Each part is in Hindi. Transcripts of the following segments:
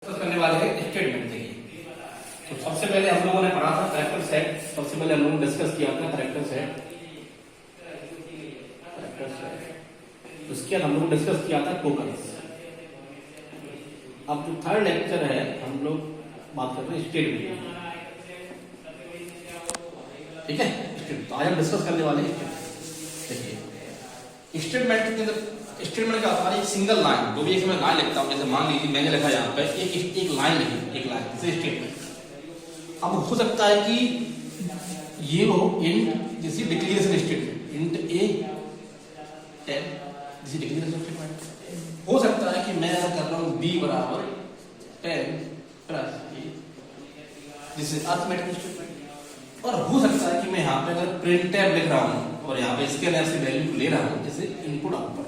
करने वाले हैं स्टेटमेंट। देखिए, तो सबसे पहले हम लोगों ने पढ़ा था कैरेक्टर सेट। सबसे पहले हम लोगों ने डिस्कस किया था कैरेक्टर सेट। उसके बाद हम लोगों ने डिस्कस किया था टोकन्स। अब जो थर्ड लेक्चर है हम लोग बात कर रहे हैं स्टेटमेंट। ठीक है, तो आज हम डिस्कस करने वाले हैं। देखिए, स्टेटमेंट का हमारी एक सिंगल लाइन, जो भी एक मैं लाइन लिखता हूँ, जैसे मान लीजिए मैंने लिखा यहाँ पे एक लाइन लिखी, एक लाइन से स्टेटमेंट। अब हो सकता है कि ये हो इंट, जैसे डिक्लेरेशन स्टेटमेंट, इंट ए 10, जैसे डिक्लेरेशन स्टेटमेंट। हो सकता है कि मैं ऐसा कर रहा हूँ b बराबर 10 प्लस ए, जिसे अर्थमेटिक स्टेटमेंट। और हो सकता है कि मैं यहाँ पे अगर प्रिंट टैब लिख रहा हूँ और यहाँ पे स्कैनर से वैल्यू ले रहा हूँ, जैसे इनपुट आउटपुट,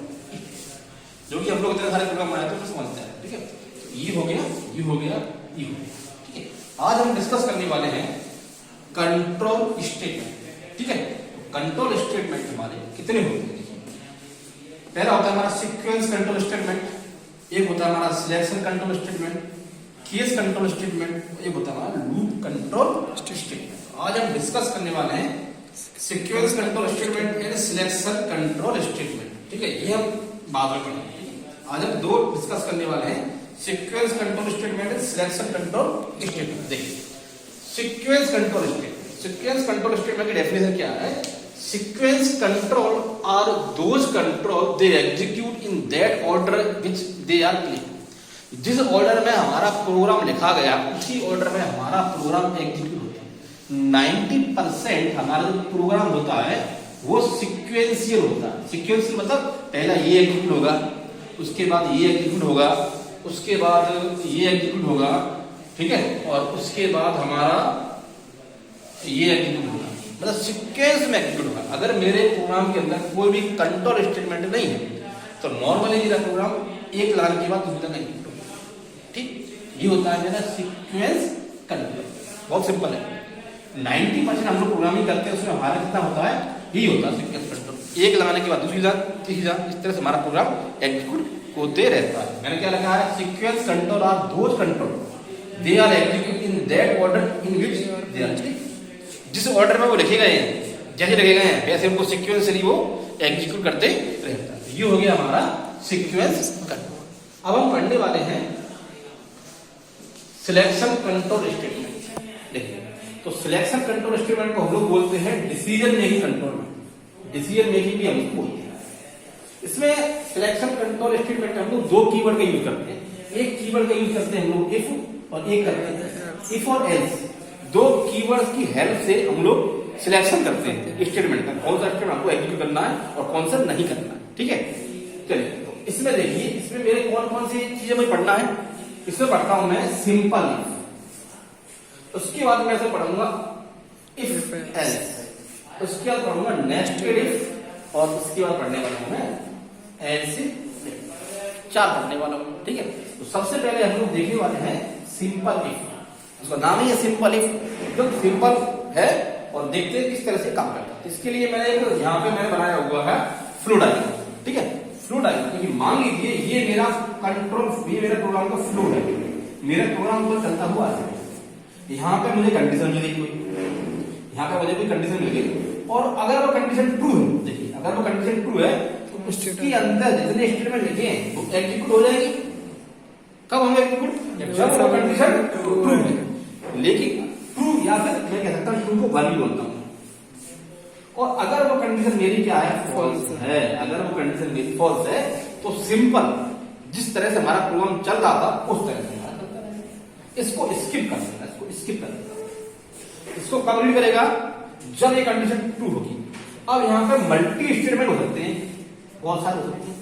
जो कि हम लोग इतने सारे प्रोग्राम बनाए तो समझते हैं। ठीक है, तो ये हो गया, ये हो गया, ये हो गया। ठीक है, आज हम डिस्कस करने वाले हैं कंट्रोल स्टेटमेंट। ठीक है, कंट्रोल स्टेटमेंट हमारे कितने होते हैं? पहला होता है हमारा सीक्वेंस कंट्रोल स्टेटमेंट, एक होता है हमारा selection control statement, case control statement, एक होता है हमारा लूप कंट्रोल स्टेटमेंट। आज हम डिस्कस करने वाले हैं sequence control statement and selection control statement. ठीक है, ये हम बाद में पढ़ेंगे। आज हम दो डिस्कस करने वाले हैं, sequence control statement and selection control statement. देखिए, sequence control statement, sequence control statement की डेफिनेशन क्या है? Sequence control are those control they execute in that order which they are playing। जिस ऑर्डर में हमारा प्रोग्राम लिखा गया उसी ऑर्डर में हमारा प्रोग्राम एग्जीक्यूट होता है। 90% हमारा जो प्रोग्राम होता है वो सीक्वेंशियल होता है। सीक्वेंशियल मतलब पहला ये एग्जीक्यूट होगा, उसके बाद ये एग्जीक्यूट होगा, उसके बाद ये एग्जीक्यूट होगा, ठीक है, और उसके बाद हमारा ये एग्जीक्यूट होगा, मतलब सीक्वेंस में एग्जीक्यूट होगा। अगर मेरे प्रोग्राम के अंदर कोई भी कंट्रोल स्टेटमेंट नहीं है तो नॉर्मली मेरा प्रोग्राम एक लाइन के बाद दूसरे तक एग्जीक्यूट होगा। ठीक, ये होता है मेरा सीक्वेंस कंट्रोल। बहुत सिंपल है। 90% हम लोग प्रोग्रामिंग करते हैं, उसमें हमारा कितना होता है? यही होता है सीक्वेंस कंट्रोल। एक लगाने के बाद दूसरी लाइन, तीसरी लाइन, इस तरह से हमारा प्रोग्राम एग्जीक्यूट होते रहता है। मैंने क्या लिखा है? Sequence control are those control they are execute in that order in which they are. जिस ऑर्डर में वो लिखे गए हैं, जैसे लिखे गए हैं वैसे उनको सीक्वेंसली वो एग्जीक्यूट करते रहता है। ये हो गया हमारा सीक्वेंस कंट्रोल। अब हम पढ़ने वाले हैं सिलेक्शन कंट्रोल स्टेटमेंट। देखिए, तो सिलेक्शन कंट्रोल स्टेटमेंट को हम लोग बोलते हैं decision making control. Decision making भी हम लोग बोलते हैं। इसमें सिलेक्शन कंट्रोल स्टेटमेंट हम लोग दो कीवर्ड का यूज करते हैं। एक कीवर्ड का यूज करते हैं हम लोग इफ, और एक करते हैं इफ और एल्स। दो कीवर्ड्स की हेल्प से हम लोग सिलेक्शन करते हैं स्टेटमेंट का, कौन सा स्टेटमेंट आपको एग्जीक्यूट करना है और कौन सा नहीं करना है। ठीक है, चलिए, तो इसमें देखिए, इसमें मेरे कौन कौन सी चीजें मुझे पढ़ना है? इसमें पढ़ता हूं मैं सिंपल इफ, उसके बाद मैं ऐसे पढ़ूंगा इफ एल्स, उसके बाद पढ़ूंगा नेस्टेड इफ, और उसके बाद पढ़ने वाला हूं मैं एल्स इफ। चार पढ़ने वाला हूं। ठीक है, तो सबसे पहले हम लोग देखने वाले हैं सिंपल इफ। उसका नाम ही है सिंपल इफ, एकदम सिंपल है, और देखते हैं किस तरह से काम करता है। इसके लिए मैंने यहाँ पे मैंने बनाया हुआ है फ्लो डायग्राम। ठीक है, फ्लो डायग्राम, क्योंकि मान लीजिए ये मेरा कंट्रोल, ये मेरा प्रोग्राम का फ्लो है। मेरा प्रोग्राम तो चलता हुआ है, यहाँ पे मुझे कंडीशन मिली कोई, यहाँ पे मुझे कोई कंडीशन मिली, और अगर वो कंडीशन ट्रू है, देखिए अगर वो कंडीशन ट्रू है तो उसके अंदर जितने स्टेटमेंट लिखे हैं वो एग्जीक्यूट हो जाएगी। कब होंगे एग्जीक्यूट? जब वो कंडीशन ट्रू है। लेकिन ट्रू, या फिर मैं कह सकता हूं ट्रू को वैल्यू बोलता हूं, और अगर वो कंडीशन मेरी क्या है? फॉल्स है। अगर वो कंडीशन मेरी फॉल्स है तो सिंपल जिस तरह से हमारा प्रोग्राम चल रहा था उस तरह से हमारा चलता रहेगा। इसको स्किप कर देना, इसको स्किप कर देना। इसको कब रीड करेगा? जब ये कंडीशन ट्रू होगी। अब यहाँ पे मल्टी स्टेटमेंट हो सकते हैं, बहुत सारे हो सकते हैं।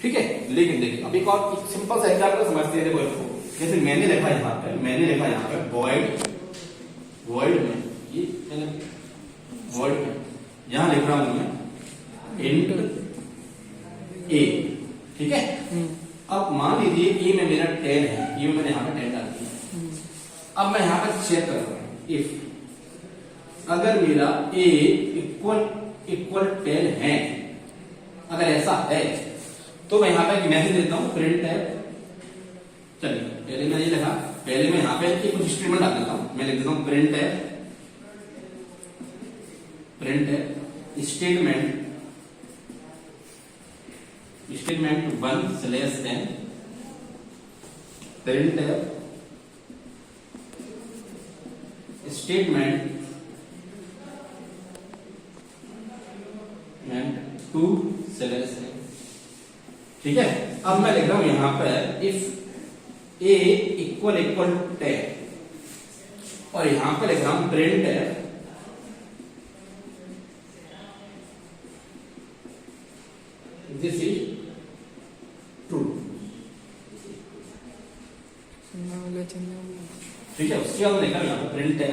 ठीक है, लेकिन देखिए अब एक और सिंपल सा एग्जांपल समझते हैं। देखो इसको, जैसे मैंने लिखा यहाँ पे, मैंने लिखा यहाँ पे वॉइड, वॉइड में ये मैंने वॉइड में यहां लिख रहा हूं मैं इंट ए। ठीक है, अब मान लीजिए ए में मेरा 10 है, ये मैंने यहाँ पे 10 डाल दिया। अब मैं यहाँ पे चेक कर रहा हूं इफ अगर मेरा ए इक्वल 10 है, अगर ऐसा है तो मैं यहाँ पे मैसेज देता हूं प्रिंट चलिए पहले मैं ये लिखा, पहले मैं यहाँ पे एक कुछ स्टेटमेंट डाल देता हूँ। मैं लिख देता हूँ प्रिंट है स्टेटमेंट 1/10 प्रिंट है स्टेटमेंट 2/10। ठीक है, अब मैं लिख रहा हूं यहां पर इफ a इक्वल 10 और यहां पर लिख रहा हूं प्रिंट है दिस इज ट्रू। ठीक है, उसके बाद लिखा यहां पर प्रिंट है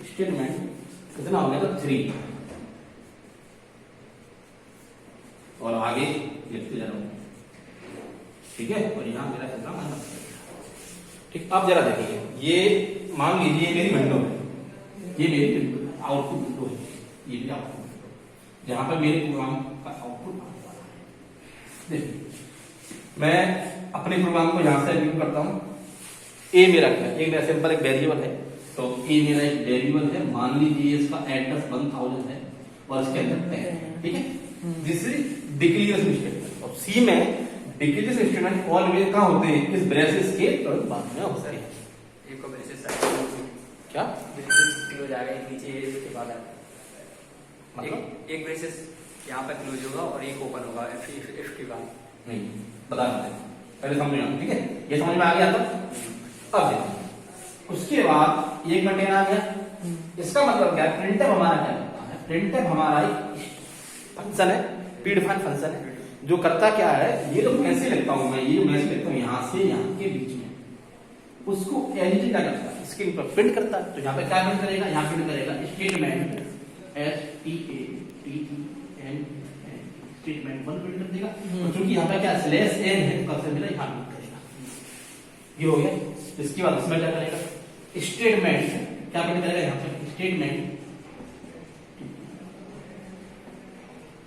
स्टेटमेंट कितना हो गया तो 3 और आगे लिखते जा रहा हूं। ठीक है, और यहां मेरा कितना है। ठीक, अब जरा देखिए, ये मान लीजिए मेरी विंडो है, ये मेरी आउटपुट विंडो है, ये भी आउटपुट विंडो जहां पर मेरे प्रोग्राम का आउटपुट आने वाला है। देखिए मैं अपने प्रोग्राम को यहां से एग्जीक्यूट करता हूं। ए मेरा क्या है, एक मेरा सिंपल एक वेरिएबल है, तो ए मेरा एक वेरिएबल है, मान लीजिए इसका एड्रेस 1000 है और इसके अंदर 10 है। ठीक है, दिस इज डिक्लेरेशन स्टेटमेंट। और सी में डिक्लेरेशन स्टेटमेंट ऑलवेज कहां होते हैं, इस ब्रेसेस के तुरंत बाद में होते हैं। एक को ब्रेसेस क्या ब्रेसेस हो जाएगा, एक नीचे के बाद मतलब एक ब्रेसेस यहाँ पे क्लोज होगा और एक ओपन होगा इफ के बाद। नहीं बता देते हैं, पहले समझ में। ठीक है, ये समझ में आ गया। तो अब देखिए उसके बाद एक कंटेनर आ गया, इसका मतलब क्या है, प्रिंटफ हमारा क्या करता है, प्रिंटफ हमारा एक फंक्शन है, प्रीडिफाइंड फंक्शन है, जो करता क्या है, ये तो मैसेज लिखता हूं मैं, ये मैसेज लिखता हूं यहां से यहां के बीच में, उसको एलजी क्या करता है, स्क्रीन पर प्रिंट करता है। तो यहां पे क्या प्रिंट करेगा, यहां प्रिंट करेगा स्टेटमेंट स्टेटमेंट 1 प्रिंट कर देगा। और चूंकि यहां पे क्या स्लैश n है, तो सबसे मेरा यहां प्रिंट करेगा। ये हो गया। इसके बाद इसमें क्या करेगा, स्टेटमेंट क्या प्रिंट करेगा, यहां पे स्टेटमेंट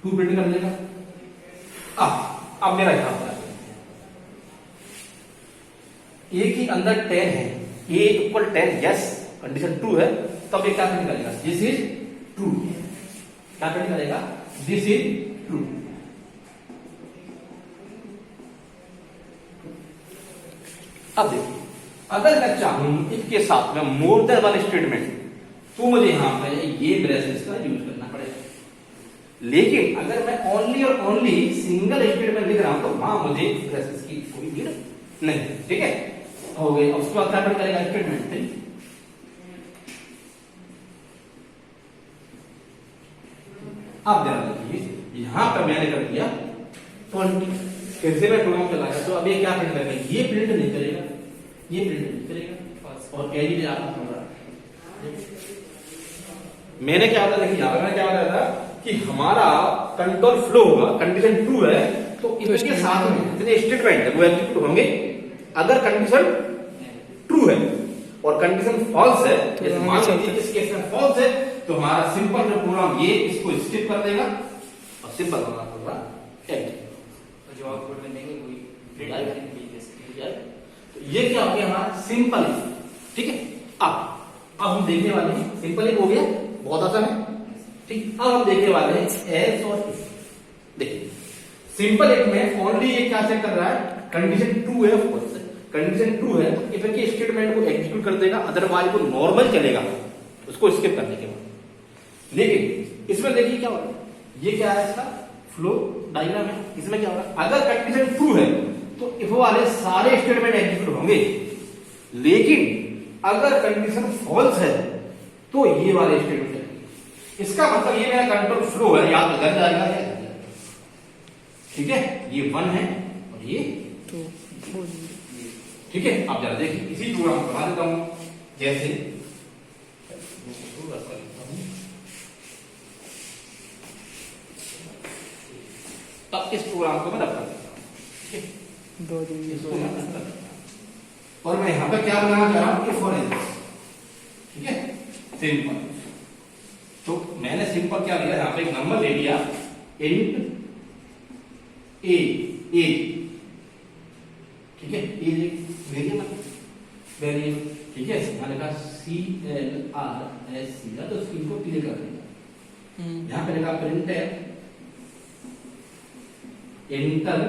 2 प्रिंट कर देगा। अब मेरा यहां पर ए के अंदर 10 है, ए इक्वल 10 यस, कंडीशन ट्रू है, तब ये क्या प्रिंट करेगा, दिस इज ट्रू। क्या प्रिंट करेगा, दिस इज ट्रू। अब देखिए, अगर मैं चाहूं इसके साथ में मोर देन वन स्टेटमेंट, तो मुझे यहां पर ये ब्रेसेस का यूज करना पड़ेगा। लेकिन अगर मैं ओनली और ओनली सिंगल स्टेटमेंट लिख रहा हूं, तो वहां मुझे ब्रेसेस की कोई नीड नहीं। ठीक है, हो गए। अब उसके बाद क्या करेगा, स्टेटमेंट 3। अब ध्यान रखिए, यहां पर मैंने कर दिया 20, फिर से मैं प्रोग्राम चलाया, तो अब ये क्या प्रिंट करेगा, ये प्रिंट नहीं करेगा, ये प्रिंट नहीं करेगा, और एलजी आपको पड़ रहा है। मैंने क्या बताया, देखिए यहां पर मैंने क्या बताया था कि हमारा कंट्रोल फ्लो होगा, कंडीशन ट्रू है, तो इसके साथ में जितने स्टेटमेंट है वो एग्जीक्यूट होंगे। अगर कंडीशन ट्रू है और कंडीशन फॉल्स है, जैसे मान लीजिए इस केस में फॉल्स है, तो हमारा सिंपल जो प्रोग्राम ये इसको स्किप कर देगा और सिंपल हमारा प्रोग्राम एंड, तो जो आउटपुट में देंगे वही प्रिंट करेंगे। तो ये क्या हो गया हमारा सिंपल। ठीक है, अब हम देखने वाले हैं, सिंपल एक हो गया, बहुत आसान है। ठीक, अब हम देखने वाले हैं एस और इफ। देखिए सिंपल एक में ओनली ये क्या चेक कर रहा है, कंडीशन ट्रू है, फॉल्स है। कंडीशन ट्रू है तो इफ के स्टेटमेंट को एग्जीक्यूट कर देगा, अदरवाइज वो नॉर्मल चलेगा उसको स्किप करने के बाद। लेकिन इसमें देखिए क्या हो रहा है, ये क्या है, इसका फ्लो डायग्राम है। इसमें क्या हो रहा है, अगर कंडीशन ट्रू है तो इफ वाले सारे स्टेटमेंट एग्जीक्यूट होंगे, लेकिन अगर कंडीशन फॉल्स है तो ये वाले स्टेटमेंट। इसका मतलब ये मेरा कंट्रोल फ्लो है, याद कर जाएगा क्या। ठीक है, ये 1 है और ये 2। ठीक है, आप जरा देखिए, इसी प्रोग्राम को बना देता हूं, जैसे अब इस प्रोग्राम को मैं रख देता हूं, और मैं यहां पर क्या बनाना चाह रहा हूं, इफ और एल्स। ठीक है, सिंपल। तो मैंने सिंपल क्या लिया, यहाँ पे एक नंबर ले लिया इंट ए, ठीक है, ए वेरिएबल, ठीक है, मैंने कहा CLRSC, तो स्क्रीन को क्लियर कर देगा। यहाँ पे लिखा प्रिंट है एंटर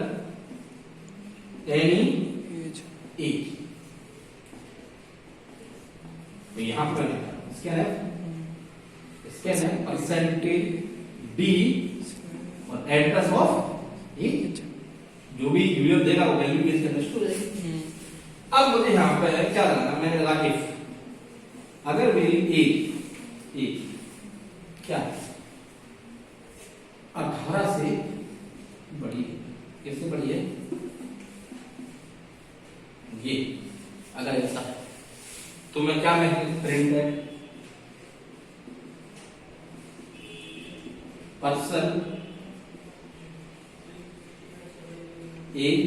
एनी एज, तो यहाँ पर स्कैन है परसेंटेज डी और एड्रेस ऑफ एज, जो भी यूजर देगा वो वैल्यू के अंदर स्टोर रहेगी। अब मुझे यहाँ पे क्या लगाना, मैंने लगा इफ, अगर मेरी एज क्या 18 से बड़ी है, किससे बड़ी है, ये अगर ऐसा है तो मैं क्या मैसेज प्रिंट है person as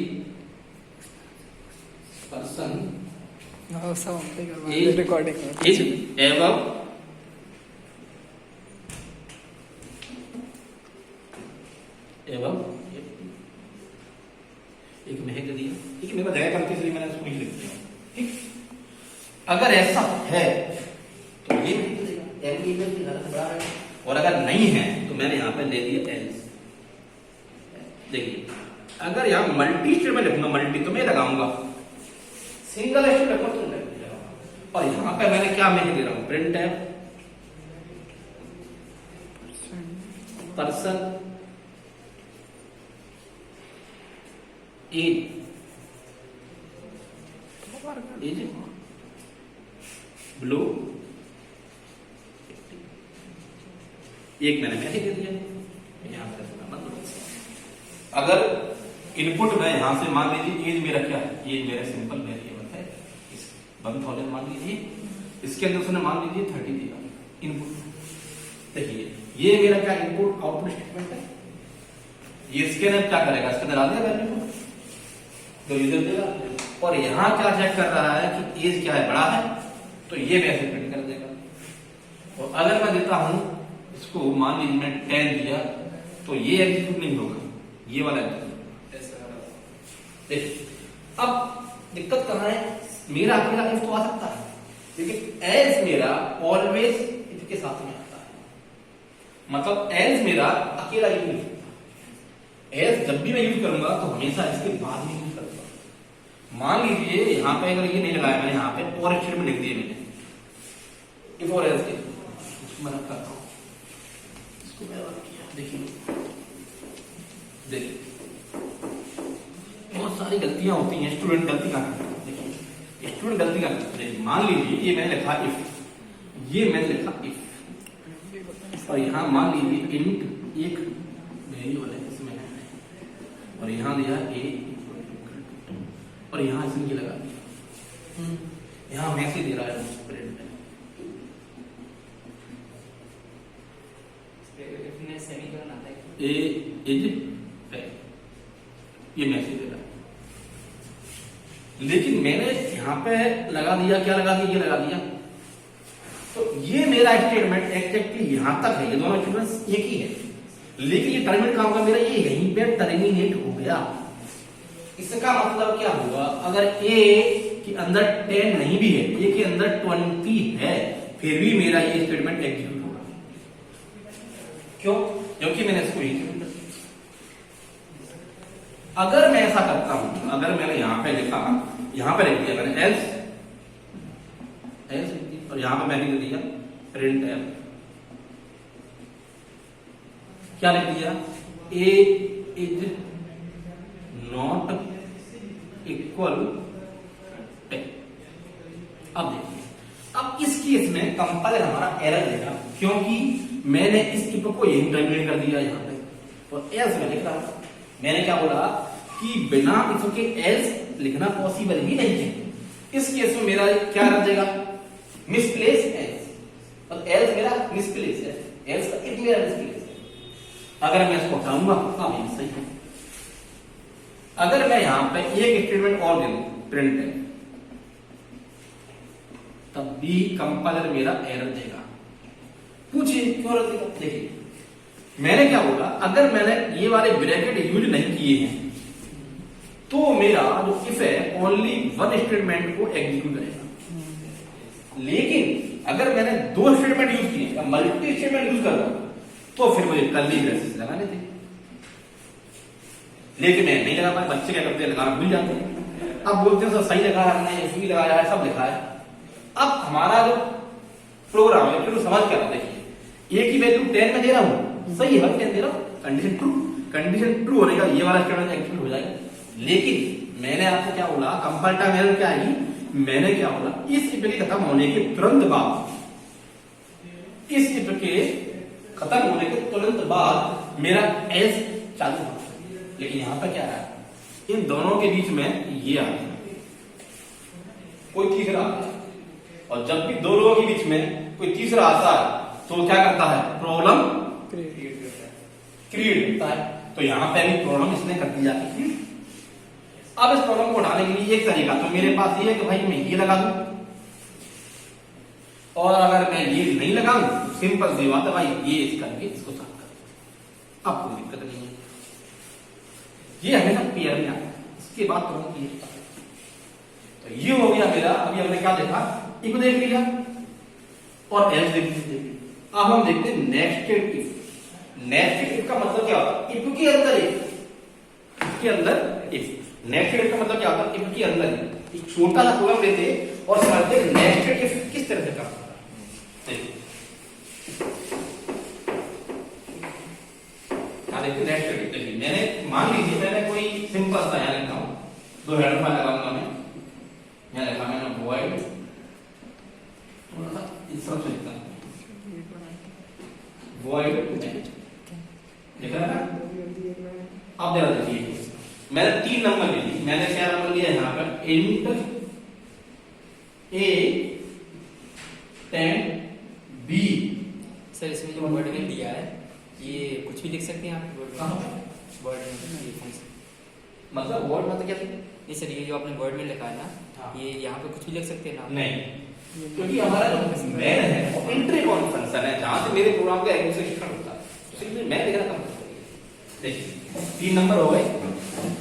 recording is above एक महक दिया, ठीक है, मेरे पास जगह कम थी इसलिए मैंने इसको नहीं लिख दिया, ठीक। अगर ऐसा है तो ये और अगर नहीं है तो मैंने यहाँ पे ले दिया एल्स। देखिए अगर यहाँ मल्टी स्टेट में लिखूंगा, मल्टी तो मैं लगाऊंगा, सिंगल स्टेट लिखूंगा तो नहीं लगाऊंगा, और यहाँ पे मैंने क्या मैं दे रहा हूँ, प्रिंट है पर्सन एज ब्लू, एक मैंने मैसेज दे दिया, यहाँ पर अगर इनपुट में यहां से मान लीजिए एज मेरा क्या है, एज मेरा सिंपल वेरिएबल है 1000 मान लीजिए, इसके अंदर उसने मान लीजिए 30 दिया इनपुट। देखिए ये मेरा क्या इनपुट आउटपुट स्टेटमेंट है, ये इसके अंदर क्या करेगा, इसके अंदर आ देगा वैल्यू को जो यूजर देगा, और यहां क्या चेक कर रहा है कि एज क्या है, बड़ा है, तो ये मैसेज प्रिंट कर देगा। और अगर मैं देता हूं इसको, मान लीजिए मैं 10 दिया, तो ये एग्जीक्यूट नहीं होगा, ये वाला देखिए। अब दिक्कत कहां है, मेरा अकेला इफ तो आ सकता है, लेकिन एज मेरा ऑलवेज इफ के साथ में आता है, मतलब एज मेरा अकेला यूज नहीं होता, एज जब भी मैं यूज करूंगा तो हमेशा इसके बाद में यूज करूंगा। मान लीजिए यहां पे अगर ये नहीं लगाया मैंने, यहां पे और अक्षर में लिख दिया मैंने इफ और एज के, इसको मैं रखता हूं, इसको मैं रख किया, देखिए बहुत सारी गलतियां होती हैं, स्टूडेंट गलती करते हैं, देखिए स्टूडेंट गलती करते हैं। मान लीजिए ये मैंने लिखा इफ, ये मैंने लिखा इफ, और यहां मान लीजिए इंट एक वेरिएबल है इसमें, और यहां दिया ए, और यहां इसने ये लगा दिया, यहां मैसेज दे रहा है प्रिंट में, ए इज ये मैसेज दे रहा है, लेकिन मैंने यहां पे लगा दिया, क्या लगा दिया, ये लगा दिया, तो ये मेरा स्टेटमेंट एग्जैक्टली यहां तक है, ये दोनों स्टेटमेंट एक ही है, लेकिन ये टर्मिनेट काम का मेरा ये यहीं पे टर्मिनेट हो गया। इसका मतलब क्या हुआ, अगर ए के अंदर 10 नहीं भी है, ए के अंदर 20 है, फिर भी मेरा ये स्टेटमेंट एग्जीक्यूट होगा, क्यों, क्योंकि मैंने इसको यही किया। अगर मैं ऐसा करता हूं, अगर मैंने यहां पे लिखा, यहां पे लिख दिया मैंने एल्स, और यहां पे मैंने लिख दिया प्रिंट एल, क्या लिख दिया, ए इज नॉट इक्वल 10। अब देखिए, अब इस केस में कंपाइलर हमारा एरर देगा, क्योंकि मैंने इस इफ को यही टर्मिनेट कर दिया यहां पे, और एल्स में लिख रहा हूं, मैंने क्या बोला कि बिना इफ के एल्स लिखना पॉसिबल ही नहीं है। इस केस में मेरा क्या रख देगा, मिसप्लेस एल्स, और एल्स मेरा मिसप्लेस है, एल्स का इफ मेरा मिसप्लेस है। अगर मैं इसको हटाऊंगा तो ये सही है। अगर मैं यहां पे एक स्टेटमेंट और दे दूं प्रिंट है, तब भी कंपाइलर मेरा एरर देगा, पूछिए क्यों रख दिया। देखिए मैंने क्या बोला, अगर मैंने ये वाले ब्रैकेट यूज नहीं किए हैं तो मेरा जो इफ है ओनली वन स्टेटमेंट को एग्जीक्यूट करेगा। लेकिन अगर मैंने दो स्टेटमेंट यूज किए या मल्टी स्टेटमेंट यूज कर रहा हूं तो फिर मुझे कर्ली ब्रेसेस लगाने थे। लेकिन मैं नहीं लगा पाया। बच्चे क्या करते हैं, लगाना भूल जाते हैं। अब बोलते हैं सर सही लगा है, हमने एफ लगाया है, सब लिखा है। अब हमारा जो प्रोग्राम है फिर समझ क्या होता है, ए की वैल्यू 10 में दे रहा हूं, सही है 10 दे रहा हूं, कंडीशन ट्रू, कंडीशन ट्रू होने का ये वाला स्टेटमेंट एग्जीक्यूट हो जाएगा। लेकिन मैंने आपको क्या बोला, कंपाइल टाइम एरर क्या आएगी, मैंने क्या बोला, इस इफ के खत्म होने के तुरंत बाद, इस इफ के खत्म होने के तुरंत बाद मेरा एल्स चालू होगा। लेकिन यहां पर क्या है, इन दोनों के बीच में ये आ गया, कोई तीसरा आ गया। और जब भी दो लोगों के बीच में कोई तीसरा आता है तो क्या करता है, प्रॉब्लम क्रिएट करता है। तो यहां पे भी प्रॉब्लम इसने कर दी जाती है। अब इस प्रॉब्लम को उठाने के लिए एक तरीका तो मेरे पास ये है कि भाई मैं ये लगा दूं, और अगर मैं ये नहीं लगाऊं तो सिंपल सी बात है भाई, ये इस करके इसको साफ कर, अब कोई दिक्कत नहीं है। ये हमेशा पेयर में आता है, इसके बाद तुरंत ये होता है। तो ये हो गया मेरा। अभी हमने क्या देखा, इफ देख लिया और एल्स देख लिया। अब हम देखते हैं नेस्टेड इफ। नेस्टेड इफ का मतलब क्या होता है, इफ के अंदर इफ के अंदर इफ। नेस्टेड इफ का मतलब क्या होता है, इफ के अंदर एक छोटा सा प्रोग्राम लेते और समझते नेस्टेड इफ किस तरह से काम करता है। देखिए नेस्टेड इफ, देखिए मैंने मान लीजिए मैंने कोई सिंपल सा यहाँ लिखा हूं, दो हेडर फाइल लगाऊंगा मैं, यहाँ लिखा मैंने वॉइड, इस तरह से लिखता हूं वॉइड लिख रहा है। अब जरा देखिए मैंने 3 नंबर ले ली। मैंने क्या नंबर लिया यहाँ पर, इंट ए 10 बी। सर इसमें जो वर्ड में दिया है ये कुछ भी लिख सकते हैं आप वर्ड में, वर्ड में ये फंक्शन मतलब वर्ड मतलब क्या, नहीं सर ये जो आपने वर्ड में लिखा है ना, हाँ। ये यहाँ पे कुछ भी लिख सकते हैं ना? नहीं, क्योंकि हमारा जो मैन है वो एंट्री कौन फंक्शन है जहां से मेरे प्रोग्राम का एग्जीक्यूशन होता है, इसलिए मैं लिखना कम करता। देखिए 3 नंबर हो गए।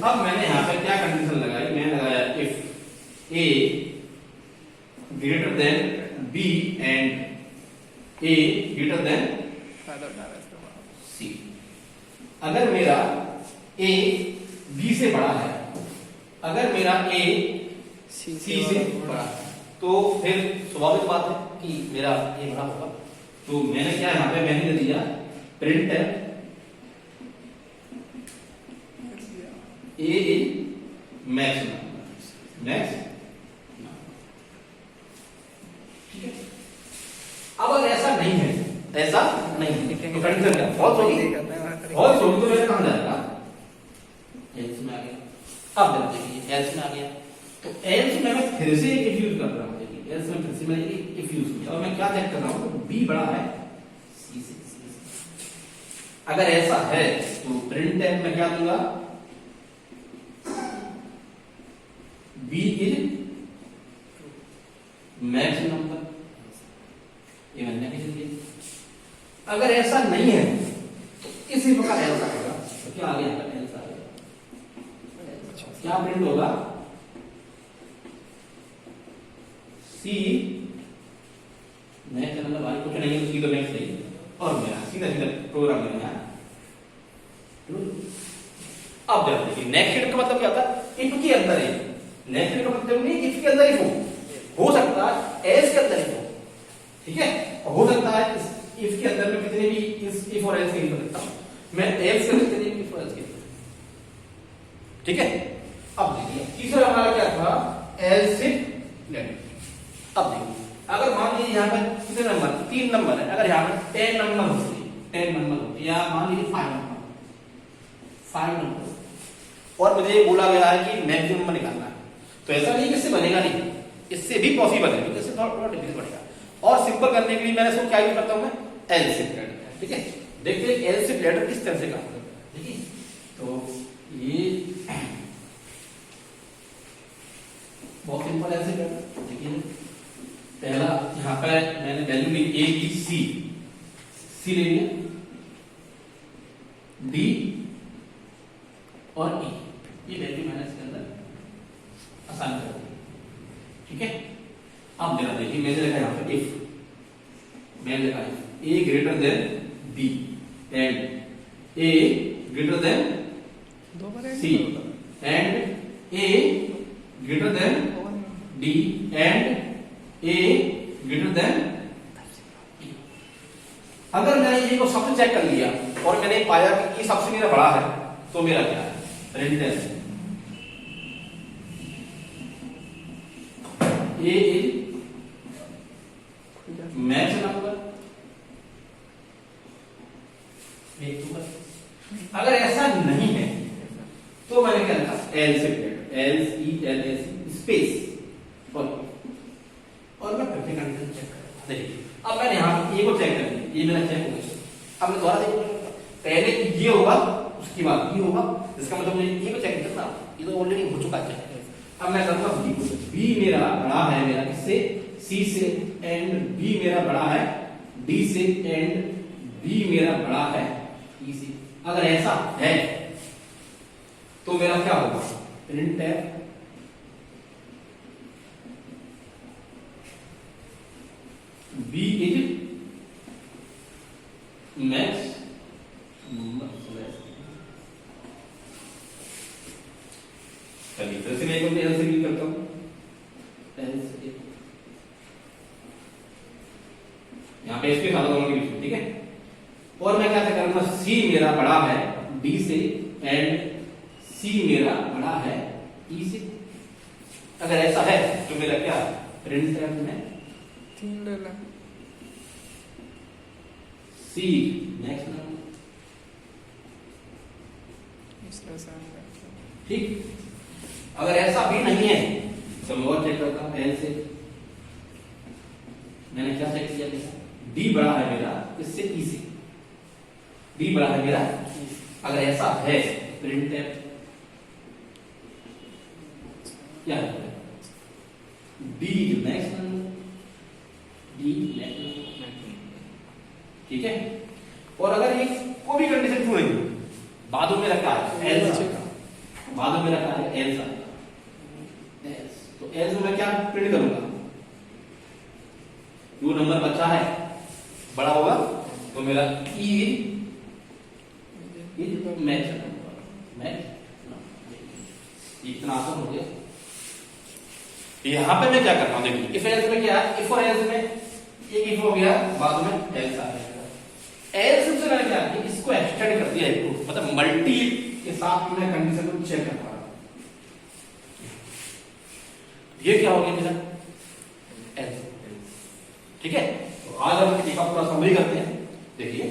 अब मैंने यहाँ पे क्या कंडीशन लगाई, मैंने लगाया if A greater than B and A greater than C. अगर मेरा ए बी से बड़ा है, अगर मेरा ए सी से बड़ा है, तो फिर स्वाभाविक बात है कि मेरा ए बड़ा होगा। तो मैंने क्या यहाँ पे मैंने दे दिया प्रिंट है ए मैक्स मैक्स। ठीक है, अब अगर ऐसा नहीं है, ऐसा नहीं है तो कंडीशन क्या फॉल्स होगी, फॉल्स होगी तो मेरे कहां जाएगा, एल्स में आ गया। अब देखिए एल्स में आ गया, तो एल्स में मैं फिर से एक इफ यूज कर रहा हूं। देखिए एल्स में फिर से मैंने एक इफ यूज किया और मैं क्या चेक कर रहा हूं, बी बड़ा है सी से। अगर ऐसा है तो प्रिंट है मैं क्या दूंगा, बी इज मैक्स नंबर, ये बनने के लिए। अगर ऐसा नहीं है तो इसी प्रकार ऐसा होगा, तो क्या आ गया ऐसा आ गया, क्या प्रिंट होगा, सी नेक्स्ट नंबर भाई कुछ नहीं है, सी तो नेक्स्ट नहीं, और मेरा सीधा सीधा प्रोग्राम लेना है। अब जब देखिए नेक्स्ट का मतलब क्या होता है, इफ के अंदर है। नेक्स्ट का मतलब नहीं इफ के अंदर इफ हो सकता है, एल्स के अंदर इफ हो, ठीक है, हो सकता है इफ के अंदर में कितने भी इफ और एल्स के यूज करता हूं मैं, एल्स के कितने भी इफ और एल्स के, ठीक है। अब देखिए तीसरा हमारा क्या था, एल्स इफ लेट। अब देखिए अगर मान लीजिए यहाँ पर कितने नंबर, 3 नंबर है, अगर यहाँ पर 10 नंबर होते, 10 नंबर होते, या मान लीजिए 5 नंबर और मुझे बोला गया है कि मैक्सिमम नंबर निकालना है, तो ऐसा नहीं कि इससे बनेगा नहीं, इससे भी पॉसिबल है, लेकिन इससे थोड़ा डिफिकल्ट पड़ेगा। और सिंपल करने के लिए मैंने इसको क्या यूज करता हूं मैं, एलसीफ लेटर। ठीक है, देखते हैं एलसीफ लेटर किस तरह से काम करता है। ठीक है, तो ये बहुत सिंपल एलसीफ लेटर। देखिए पहला यहाँ पर मैंने value Lee A B C, सी ले लिया, डी और ई, ये वैल्यू मैंने इसके अंदर आसान कर दी। ठीक है, अब जरा देखिए मैंने लिखा यहां पे इफ, मैंने लिखा है A greater than B and A greater than C and A greater than D and A greater than E. अगर मैंने ए को सबसे चेक कर लिया और मैंने पाया कि ई सबसे मेरा बड़ा है, तो मेरा क्या है, रेजिस्टेंस ए मैच नंबर। अगर ऐसा नहीं है तो मैंने क्या लिखा, एल से एल स्पेस और मैं फिर कंडीशन चेक कर। देखिए अब मैंने यहां ए को चेक कर लिया, ये मेरा चेक हो गया। अब मैं दोबारा देखूंगा, पहले ये होगा उसके बाद ये होगा, इसका मतलब मुझे ए को चेक करना, ये तो ऑलरेडी हो चुका है। अब मैं करूंगा बी को, बी मेरा बड़ा है मेरा किससे, सी से, एंड बी मेरा बड़ा है डी से, एंड बी मेरा बड़ा है ई से। अगर ऐसा है तो मेरा क्या होगा, printf B is max चलिए फिर से मैं एल से भी करता हूं, एल से यहां पे इसके साथ दोनों के बीच में, ठीक है। और मैं क्या करूंगा, सी मेरा बड़ा है डी से एंड सी मेरा बड़ा है ई से। अगर ऐसा है तो मेरा क्या, प्रिंट एफ में सी नेक्स्ट नंबर, ठीक। अगर ऐसा भी नहीं है तो मैं और चेक करता हूं, एल से मैंने क्या चेक किया, डी बड़ा है मेरा इससे ई से, डी बड़ा है मेरा। अगर ऐसा है प्रिंट एफ क्या है, D next number, D next, ठीक है। और अगर ये कोई भी कंडीशन ट्रू नहीं, बाद में रखा है एल सा, बाद में रखा है एल सा, तो एल से मैं क्या प्रिंट करूंगा, जो नंबर बचा है बड़ा होगा तो मेरा ई मैच मैच, इतना आसान हो गया। यहां पे मैं क्या करता हूं, देखिए इफ एल्स में क्या है, इफ और एल्स में एक इफ हो गया, बाद में एल्स आ गया। एल्स से मैंने क्या किया, इसको एक्सटेंड कर दिया है, मतलब मल्टी के साथ मैं कंडीशन को चेक कर रहा हूं। ये क्या हो गया मेरा एल्स, ठीक है। तो आज हम इसका पूरा समरी करते हैं। देखिए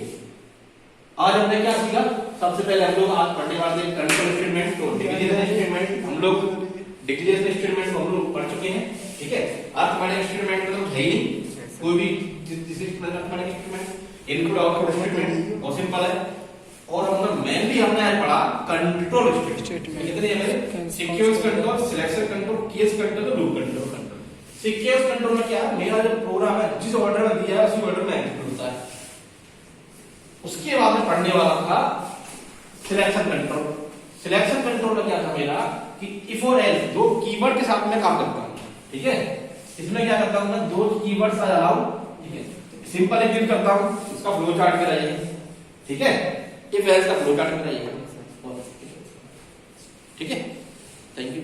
आज हमने क्या सीखा, सबसे पहले हम लोग आज पढ़ने वाले कंट्रोल स्टेटमेंट और डिक्लेरेशन स्टेटमेंट, हम लोग डिक्लेरेशन स्टेटमेंट को हम लोग पढ़ चुके हैं, ठीक है। अर्थमेटिक स्टेटमेंट मतलब है ही कोई भी जिस arithmetic statement, input output statement बहुत सिंपल है। और हमने मेनली हमने पढ़ा कंट्रोल स्टेटमेंट, कितने हैं, sequence control, selection control, case control, loop control. Sequence control में क्या है, मेरा जो प्रोग्राम है जिस ऑर्डर में दिया है उसी ऑर्डर में एग्जीक्यूट होता है। उसके बाद में पढ़ने वाला था सिलेक्शन कंट्रोल। सिलेक्शन कंट्रोल में क्या था मेरा कि इफ और एल्स दो कीवर्ड के साथ में काम करता हूं, ठीक है। इसमें क्या करता हूं मैं, दो कीवर्ड्स आ अलाउ, ठीक है, सिंपल एग्जीक्यूट करता हूं, इसका फ्लो चार्ट कराइए, ठीक है। इफ एल्स का फ्लो चार्ट कराइए, ठीक है। Thank you.